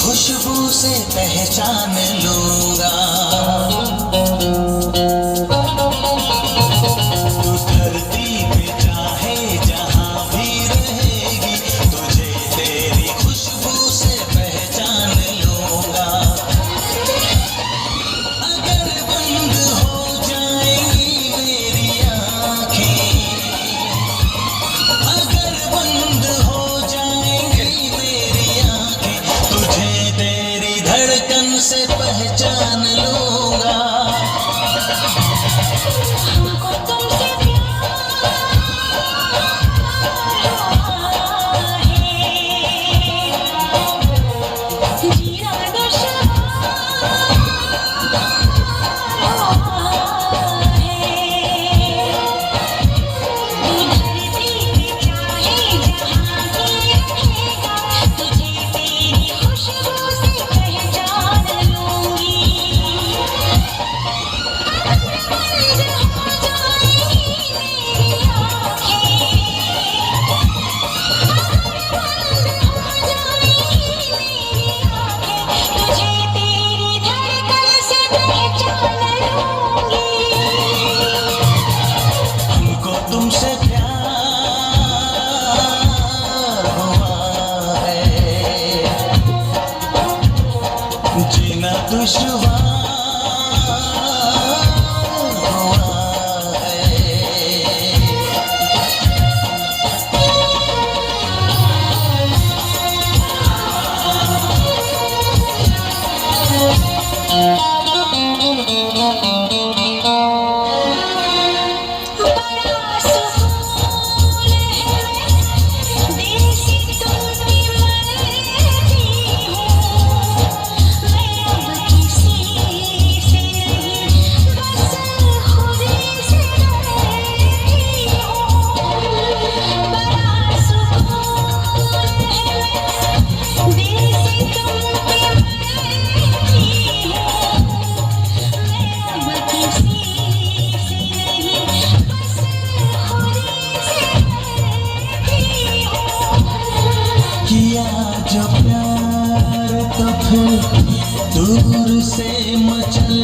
खुशबू से पहचान लूंगा। तू धरती पे चाहे जहां भी रहेगी, तुझे तेरी खुशबू से पहचान लूंगा। अगर बंद हो जाएंगी मेरी आँखें, अगर बंद हो जाएंगी मेरी आँखें, तुझे तेरी धड़कन से पहचान लूंगा। हमको तुमसे प्यार है, जीना दुश्वार है। तू धरती पे चाहे जहां भी रहेगा, तुझे तेरी खुशबू से पहचान लूंगी। तुझे तेरी धड़कन से पहचान लूंगी। हमको तुमसे प्यार हुआ है, जीना दुश्वार हुआ है। बड़ा सुकून है देसी तुम पे मरती हूँ। मैं अब किसी से नहीं, बस खुदी से डरती हूँ। बड़ा सुकून है देसी तुम पे मरती हूँ। मैं अब किसी से नहीं, बस खुदी से डरती हूँ। किया जो प्यार तो फिर दूर से मचल